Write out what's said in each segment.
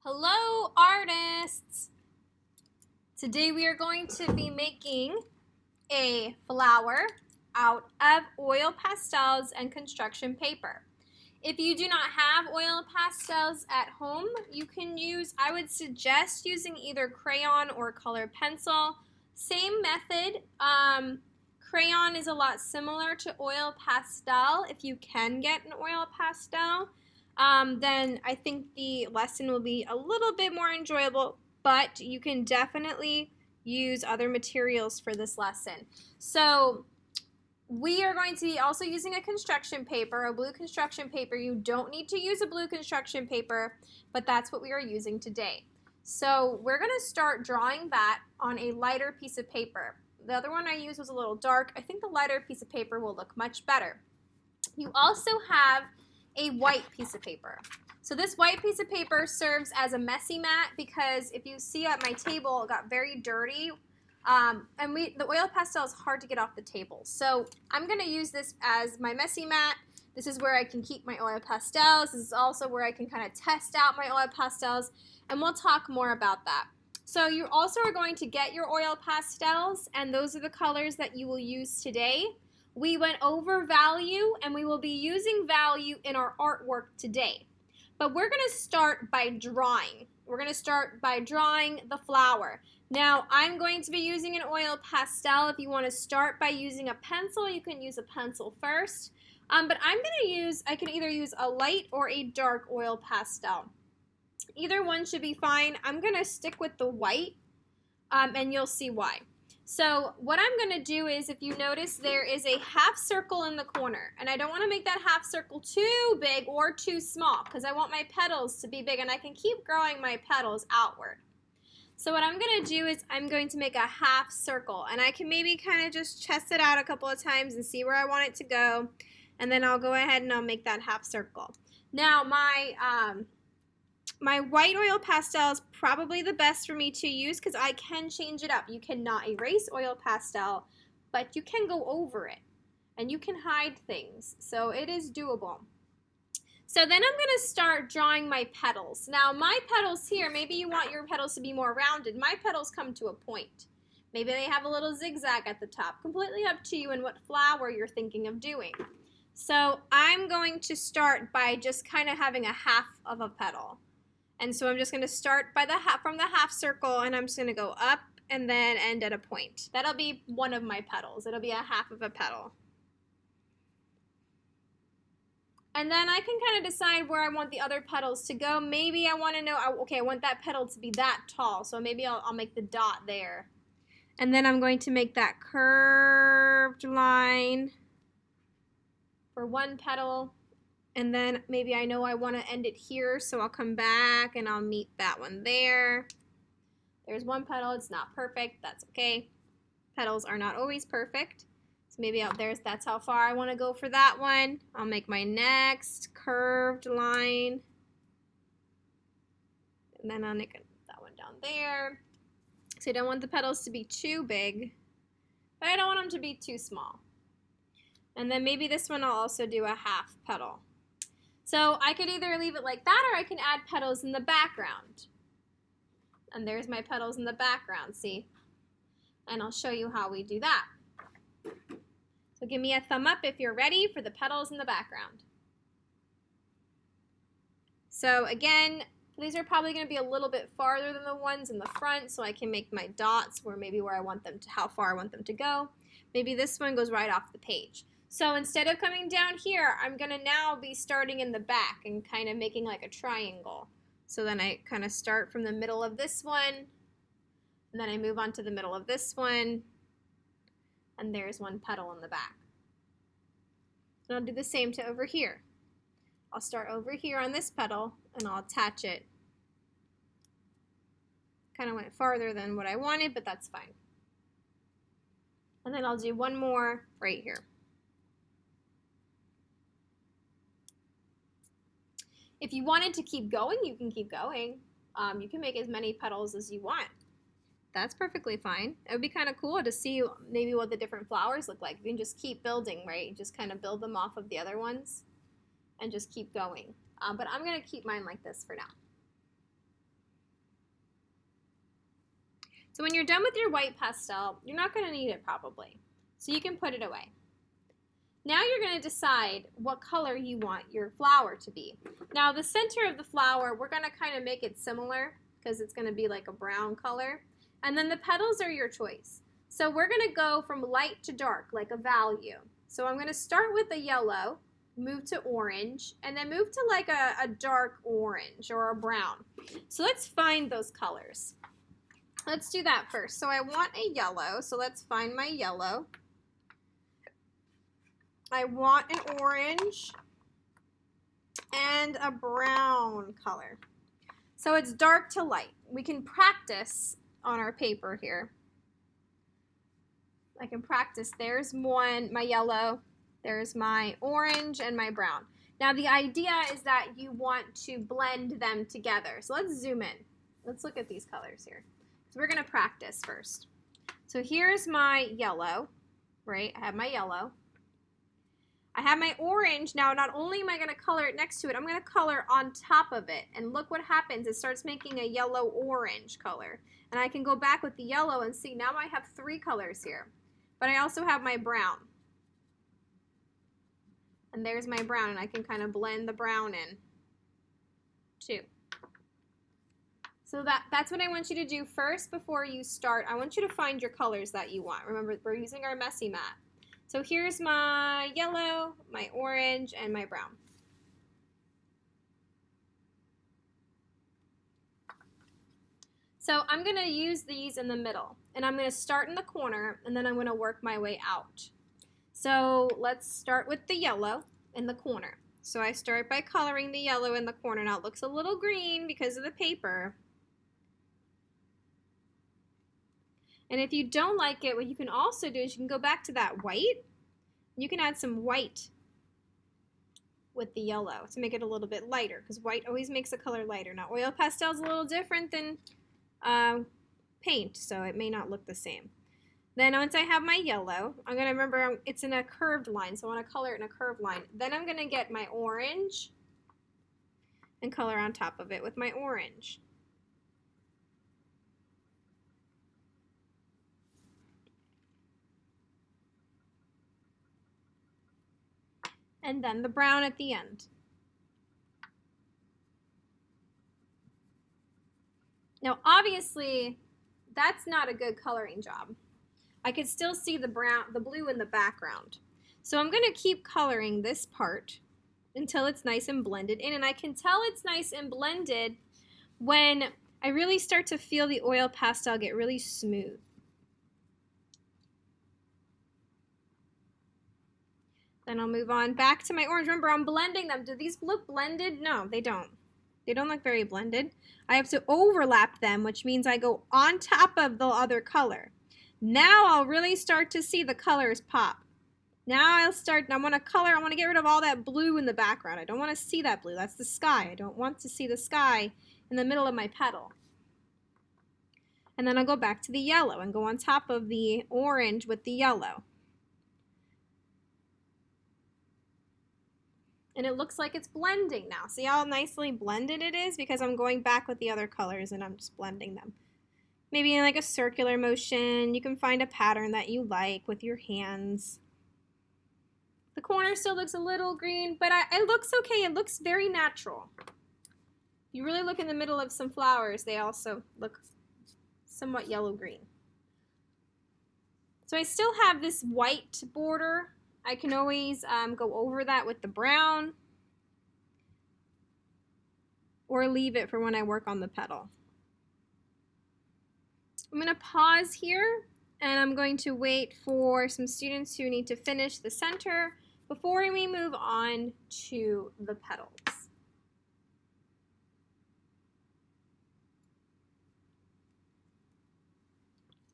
Hello, artists! Today we are going to be making a flower out of oil pastels and construction paper. If you do not have oil pastels at home, you can use, I would suggest using either crayon or colored pencil. Same method. Crayon is a lot similar to oil pastel. If you can get an oil pastel, then I think the lesson will be a little bit more enjoyable, but you can definitely use other materials for this lesson. So we are going to be also using a construction paper, a blue construction paper. You don't need to use a blue construction paper, but that's what we are using today. So we're going to start drawing that on a lighter piece of paper. The other one I used was a little dark. I think the lighter piece of paper will look much better. You also have a white piece of paper. So this white piece of paper serves as a messy mat because if you see at my table, it got very dirty. The oil pastel is hard to get off the table. So I'm going to use this as my messy mat. This is where I can keep my oil pastels. This is also where I can kind of test out my oil pastels, and we'll talk more about that. So you also are going to get your oil pastels, and those are the colors that you will use today. We went over value, and we will be using value in our artwork today. But we're going to start by drawing. We're going to start by drawing the flower. Now, I'm going to be using an oil pastel. If you want to start by using a pencil, you can use a pencil first. But I can either use a light or a dark oil pastel. Either one should be fine. I'm going to stick with the white, and you'll see why. So what I'm going to do is, if you notice, there is a half circle in the corner, and I don't want to make that half circle too big or too small because I want my petals to be big, and I can keep growing my petals outward. So what I'm going to do is I'm going to make a half circle, and I can maybe kind of just test it out a couple of times and see where I want it to go, and then I'll go ahead and I'll make that half circle. Now my white oil pastel is probably the best for me to use because I can change it up. You cannot erase oil pastel, but you can go over it, and you can hide things, so it is doable. So then I'm going to start drawing my petals. Now my petals here, maybe you want your petals to be more rounded. My petals come to a point. Maybe they have a little zigzag at the top. Completely up to you and what flower you're thinking of doing. So I'm going to start by just kind of having a half of a petal. And so I'm just going to start by from the half circle, and I'm just going to go up and then end at a point. That'll be one of my petals. It'll be a half of a petal. And then I can kind of decide where I want the other petals to go. Maybe I want to know, okay, I want that petal to be that tall, so maybe I'll make the dot there. And then I'm going to make that curved line for one petal. And then maybe I know I want to end it here, so I'll come back and I'll meet that one there. There's one petal. It's not perfect. That's okay. Petals are not always perfect. So maybe that's how far I want to go for that one. I'll make my next curved line. And then I'll make that one down there. So I don't want the petals to be too big, but I don't want them to be too small. And then maybe this one I'll also do a half petal. So I could either leave it like that, or I can add petals in the background. And there's my petals in the background, see? And I'll show you how we do that. So give me a thumb up if you're ready for the petals in the background. So again, these are probably going to be a little bit farther than the ones in the front, so I can make my dots where I want them to, how far I want them to go. Maybe this one goes right off the page. So instead of coming down here, I'm going to now be starting in the back and kind of making like a triangle. So then I kind of start from the middle of this one, and then I move on to the middle of this one, and there's one petal in the back. And I'll do the same to over here. I'll start over here on this petal, and I'll attach it. Kind of went farther than what I wanted, but that's fine. And then I'll do one more right here. If you wanted to keep going, you can keep going. You can make as many petals as you want. That's perfectly fine. It would be kind of cool to see maybe what the different flowers look like. You can just keep building, right? Just kind of build them off of the other ones and just keep going. But I'm going to keep mine like this for now. So when you're done with your white pastel, you're not going to need it probably. So you can put it away. Now you're going to decide what color you want your flower to be. Now the center of the flower, we're going to kind of make it similar because it's going to be like a brown color. And then the petals are your choice. So we're going to go from light to dark, like a value. So I'm going to start with a yellow, move to orange, and then move to like a dark orange or a brown. So let's find those colors. Let's do that first. So I want a yellow, so let's find my yellow. I want an orange and a brown color. So it's dark to light. We can practice on our paper here. I can practice. There's one, my yellow, there's my orange and my brown. Now the idea is that you want to blend them together. So let's zoom in. Let's look at these colors here. So we're going to practice first. So here's my yellow, right? I have my yellow. I have my orange. Now, not only am I going to color it next to it, I'm going to color on top of it. And look what happens. It starts making a yellow-orange color. And I can go back with the yellow and see now I have 3 colors here. But I also have my brown. And there's my brown, and I can kind of blend the brown in too. So that's what I want you to do first before you start. I want you to find your colors that you want. Remember, we're using our messy mat. So here's my yellow, my orange, and my brown. So I'm going to use these in the middle, and I'm going to start in the corner, and then I'm going to work my way out. So let's start with the yellow in the corner. So I start by coloring the yellow in the corner. Now it looks a little green because of the paper. And if you don't like it, what you can also do is you can go back to that white. You can add some white with the yellow to make it a little bit lighter, because white always makes a color lighter. Now oil pastel is a little different than paint, so it may not look the same. Then once I have my yellow, I'm going to remember it's in a curved line, so I want to color it in a curved line. Then I'm going to get my orange and color on top of it with my orange. And then the brown at the end. Now obviously that's not a good coloring job. I could still see the blue in the background. So I'm going to keep coloring this part until it's nice and blended in, and I can tell it's nice and blended when I really start to feel the oil pastel get really smooth. Then I'll move on back to my orange. Remember, I'm blending them. Do these look blended? No, they don't. They don't look very blended. I have to overlap them, which means I go on top of the other color. Now I'll really start to see the colors pop. Now I want to color, I want to get rid of all that blue in the background. I don't want to see that blue. That's the sky. I don't want to see the sky in the middle of my petal. And then I'll go back to the yellow and go on top of the orange with the yellow. And it looks like it's blending now. See how nicely blended it is? Because I'm going back with the other colors and I'm just blending them. Maybe in like a circular motion. You can find a pattern that you like with your hands. The corner still looks a little green, but it looks okay. It looks very natural. If you really look in the middle of some flowers, they also look somewhat yellow-green. So I still have this white border. I can always go over that with the brown or leave it for when I work on the petal. I'm going to pause here and I'm going to wait for some students who need to finish the center before we move on to the petals.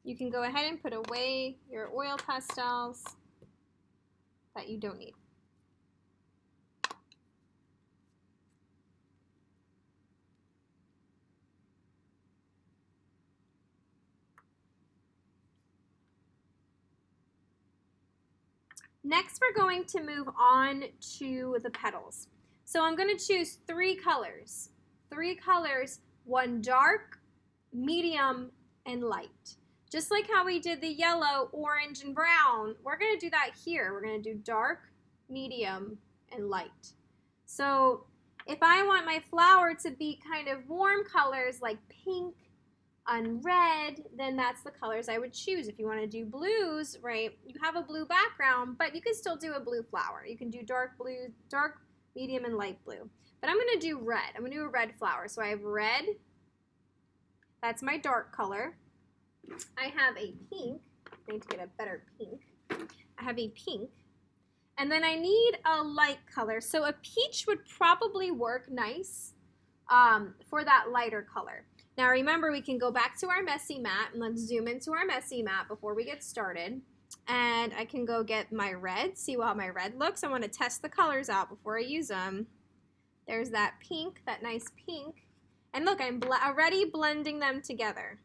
You can go ahead and put away your oil pastels that you don't need. Next, we're going to move on to the petals. So I'm going to choose 3 colors. 3 colors, one dark, medium, and light. Just like how we did the yellow, orange, and brown, we're going to do that here. We're going to do dark, medium, and light. So if I want my flower to be kind of warm colors like pink and red, then that's the colors I would choose. If you want to do blues, right, you have a blue background, but you can still do a blue flower. You can do dark blue, dark, medium, and light blue. But I'm going to do red. I'm going to do a red flower. So I have red. That's my dark color. I have a pink. I need to get a better pink. I have a pink. And then I need a light color. So a peach would probably work nice for that lighter color. Now remember, we can go back to our messy mat, and let's zoom into our messy mat before we get started. And I can go get my red, see how my red looks. I want to test the colors out before I use them. There's that pink, that nice pink. And look, I'm already blending them together.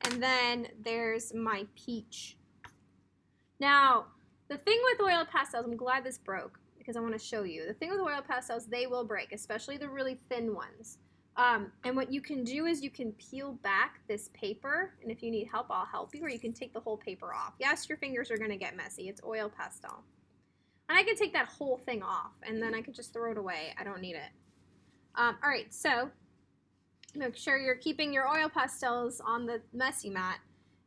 And then there's my peach. Now, the thing with oil pastels, I'm glad this broke because I want to show you. The thing with oil pastels, they will break, especially the really thin ones. And what you can do is you can peel back this paper, and if you need help, I'll help you, or you can take the whole paper off. Yes, your fingers are going to get messy. It's oil pastel. And I can take that whole thing off, and then I can just throw it away. I don't need it. All right, so make sure you're keeping your oil pastels on the messy mat.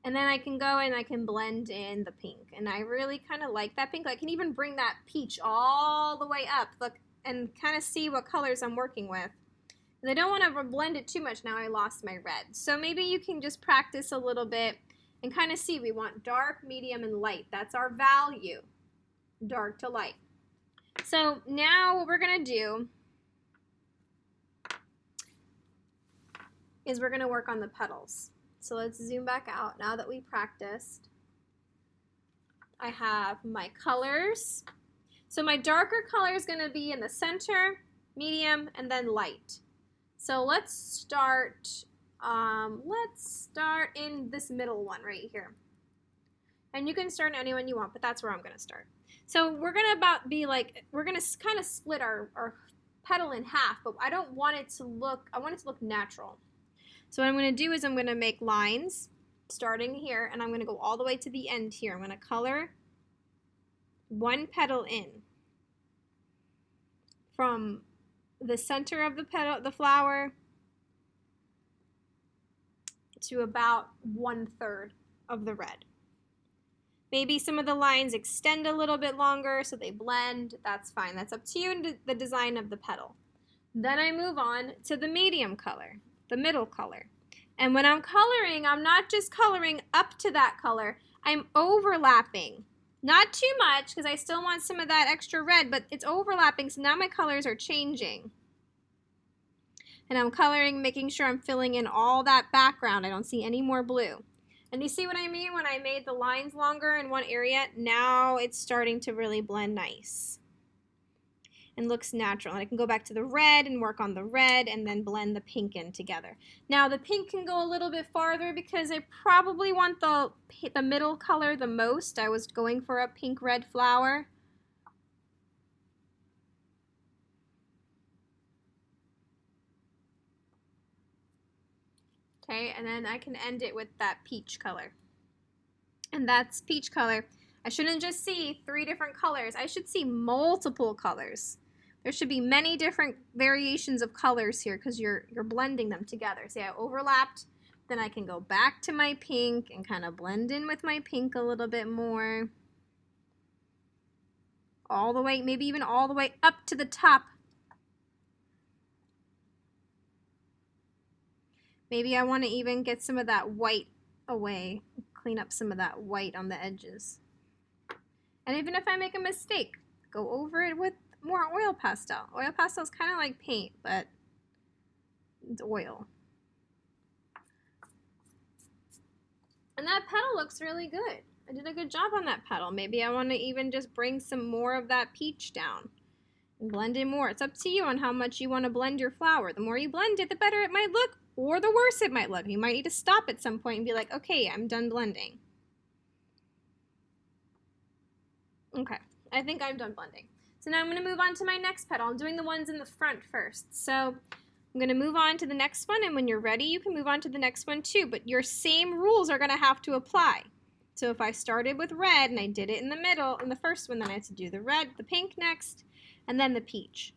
And then I can go and I can blend in the pink. And I really kind of like that pink. I can even bring that peach all the way up, look, and kind of see what colors I'm working with. And I don't want to blend it too much. Now I lost my red. So maybe you can just practice a little bit and kind of see. We want dark, medium, and light. That's our value, dark to light. So now what we're going to do is we're going to work on the petals. So let's zoom back out. Now that we practiced, I have my colors. So my darker color is going to be in the center, medium, and then light. So let's start in this middle one right here. And you can start any one you want, but that's where I'm going to start. So we're going to we're going to kind of split our petal in half, but I don't want it to look, I want it to look natural. So what I'm going to do is I'm going to make lines starting here, and I'm going to go all the way to the end here. I'm going to color one petal in from the center of the petal, the flower, to about 1/3 of the red. Maybe some of the lines extend a little bit longer so they blend. That's fine. That's up to you and the design of the petal. Then I move on to the medium color, the middle color. And when I'm coloring, I'm not just coloring up to that color, I'm overlapping. Not too much because I still want some of that extra red, but it's overlapping, so now my colors are changing. And I'm coloring, making sure I'm filling in all that background. I don't see any more blue. And you see what I mean when I made the lines longer in one area? Now it's starting to really blend nice and looks natural. And I can go back to the red and work on the red and then blend the pink in together. Now the pink can go a little bit farther because I probably want the middle color the most. I was going for a pink-red flower. Okay, and then I can end it with that peach color. And that's peach color. I shouldn't just see 3 different colors. I should see multiple colors. There should be many different variations of colors here because you're blending them together. See, I overlapped. Then I can go back to my pink and kind of blend in with my pink a little bit more. All the way, maybe even all the way up to the top. Maybe I want to even get some of that white away. Clean up some of that white on the edges. And even if I make a mistake, go over it with more oil pastel. Oil pastel is kind of like paint, but it's oil. And that petal looks really good. I did a good job on that petal. Maybe I want to even just bring some more of that peach down and blend in more. It's up to you on how much you want to blend your flower. The more you blend it, the better it might look, or the worse it might look. You might need to stop at some point and be like, okay, I'm done blending. Okay, I think I'm done blending. So now I'm going to move on to my next petal. I'm doing the ones in the front first. So I'm going to move on to the next one, and when you're ready, you can move on to the next one too, but your same rules are going to have to apply. So if I started with red and I did it in the middle, in the first one, then I had to do the red, the pink next, and then the peach.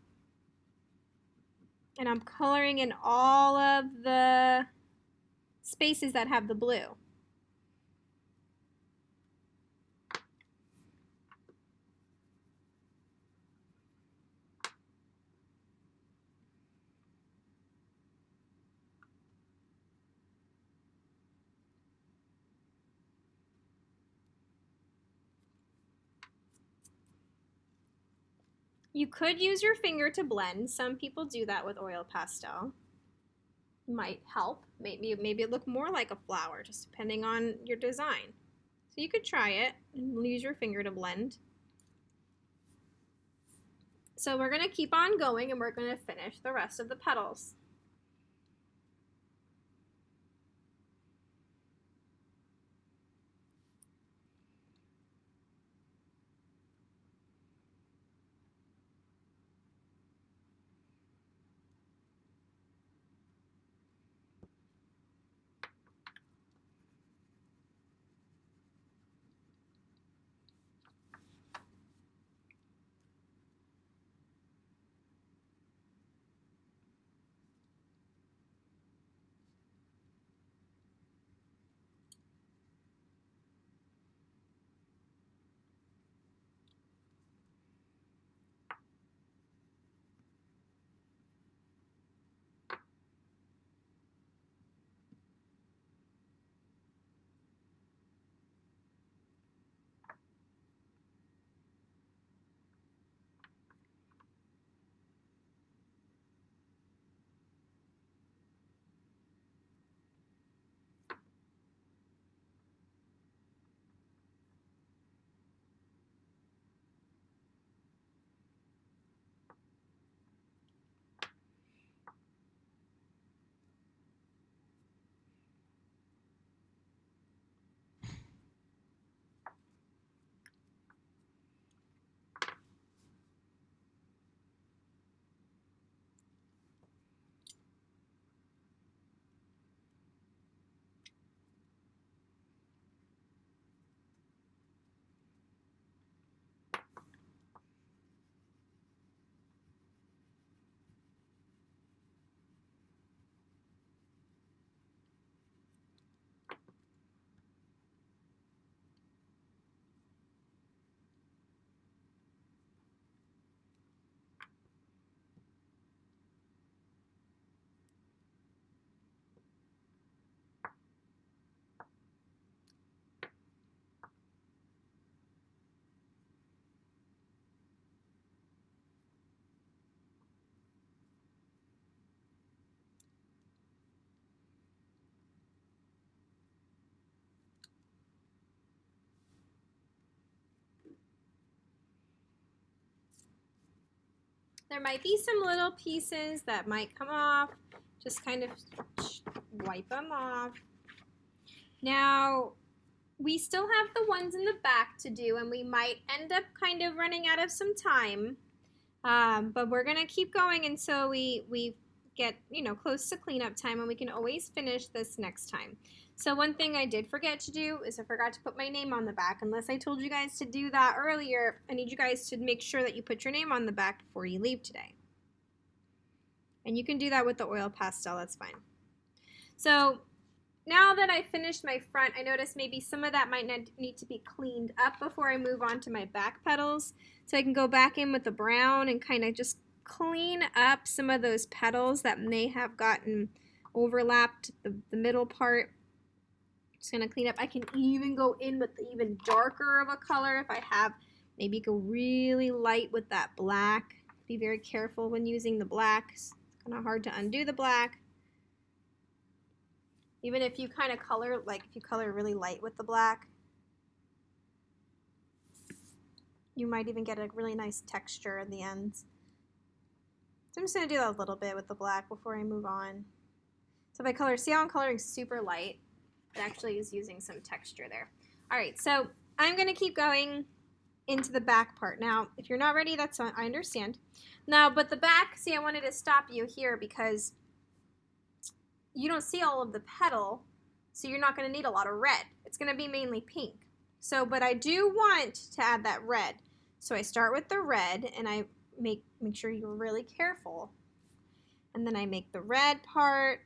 And I'm coloring in all of the spaces that have the blue. You could use your finger to blend. Some people do that with oil pastel. Might help. Maybe it look more like a flower, just depending on your design. So you could try it and use your finger to blend. So we're going to keep on going, and we're going to finish the rest of the petals. There might be some little pieces that might come off. Just kind of wipe them off. Now, we still have the ones in the back to do, and we might end up kind of running out of some time. But we're going to keep going until we get, close to cleanup time, and we can always finish this next time. So one thing I did forget to do is I forgot to put my name on the back. Unless I told you guys to do that earlier, I need you guys to make sure that you put your name on the back before you leave today. And you can do that with the oil pastel, that's fine. So now that I finished my front, I noticed maybe some of that might need to be cleaned up before I move on to my back petals. So I can go back in with the brown and kind of just clean up some of those petals that may have gotten overlapped the middle part. Just going to clean up. I can even go in with the even darker of a color if I have. Maybe go really light with that black. Be very careful when using the black. It's kind of hard to undo the black. Even if you kind of color, like if you color really light with the black, you might even get a really nice texture in the ends. So I'm just going to do that a little bit with the black before I move on. So if I color, see how I'm coloring super light? It actually is using some texture there. All right, so I'm going to keep going into the back part. Now, if you're not ready, that's I understand. Now, but the back, see, I wanted to stop you here because you don't see all of the petal, so you're not going to need a lot of red. It's going to be mainly pink. So, but I do want to add that red. So I start with the red, and I make sure you're really careful. And then I make the red part.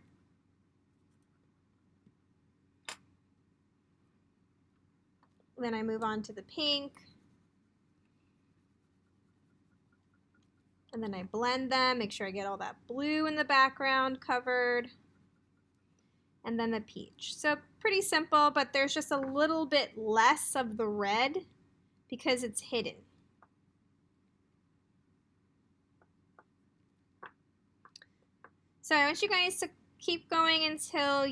Then I move on to the pink. And then I blend them, make sure I get all that blue in the background covered. And then the peach. So pretty simple, but there's just a little bit less of the red because it's hidden. So I want you guys to keep going until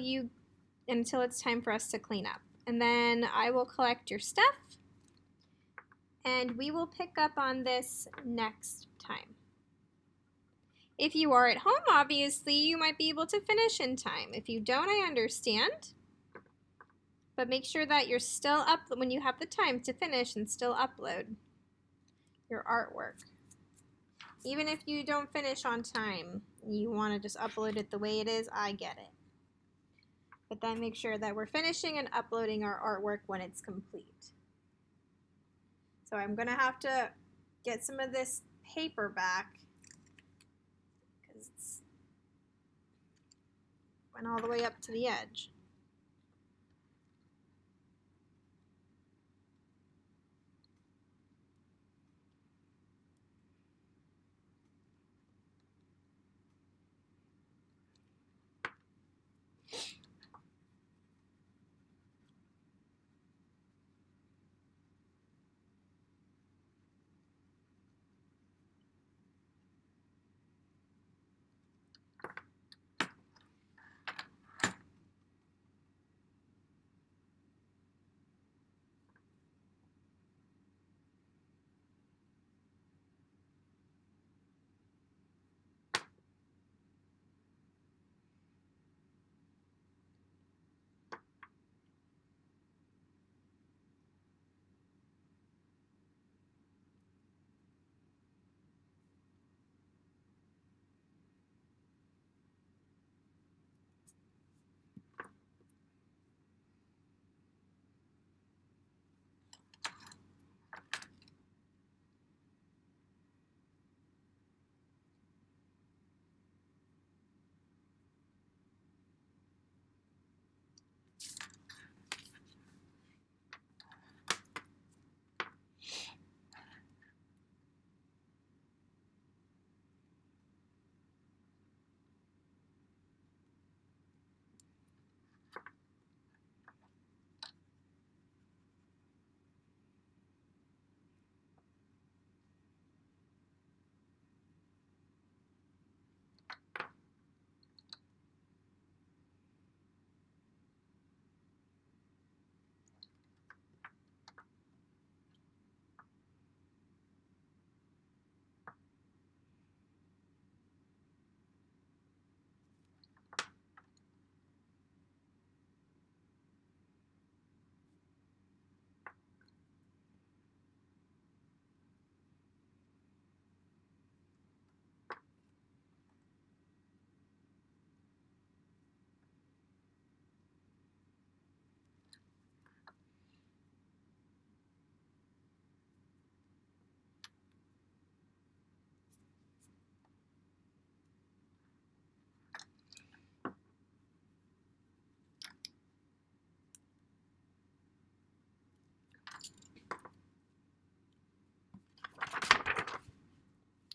it's time for us to clean up. And then I will collect your stuff and we will pick up on this next time. If you are at home, obviously, you might be able to finish in time. If you don't, I understand. But make sure that you're still up when you have the time to finish and still upload your artwork. Even if you don't finish on time, you want to just upload it the way it is, I get it. But then make sure that we're finishing and uploading our artwork when it's complete. So I'm going to have to get some of this paper back. It's went all the way up to the edge.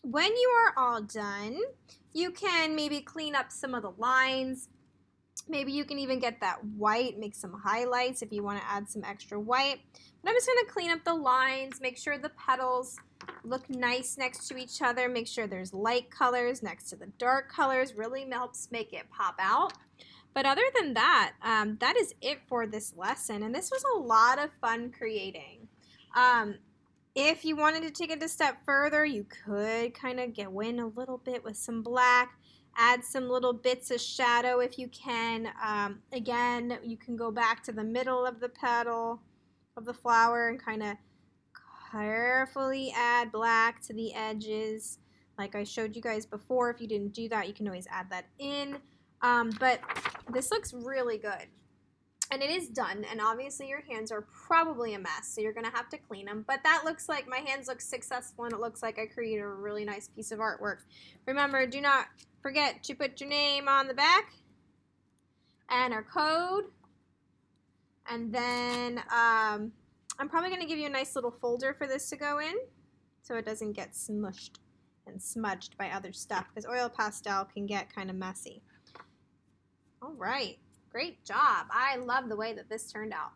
When you are all done, you can maybe clean up some of the lines. Maybe you can even get that white, make some highlights if you want to add some extra white. But I'm just going to clean up the lines, make sure the petals look nice next to each other, make sure there's light colors next to the dark colors, really helps make it pop out. But other than that, that is it for this lesson. And this was a lot of fun creating. If you wanted to take it a step further, you could kind of go in a little bit with some black, add some little bits of shadow if you can. Again, you can go back to the middle of the petal of the flower and kind of carefully add black to the edges. Like I showed you guys before, if you didn't do that, you can always add that in. But this looks really good. And it is done, and obviously your hands are probably a mess, so you're going to have to clean them. But that looks like my hands look successful, and it looks like I created a really nice piece of artwork. Remember, do not forget to put your name on the back and our code. And then I'm probably going to give you a nice little folder for this to go in so it doesn't get smushed and smudged by other stuff, because oil pastel can get kind of messy. All right. Great job. I love the way that this turned out.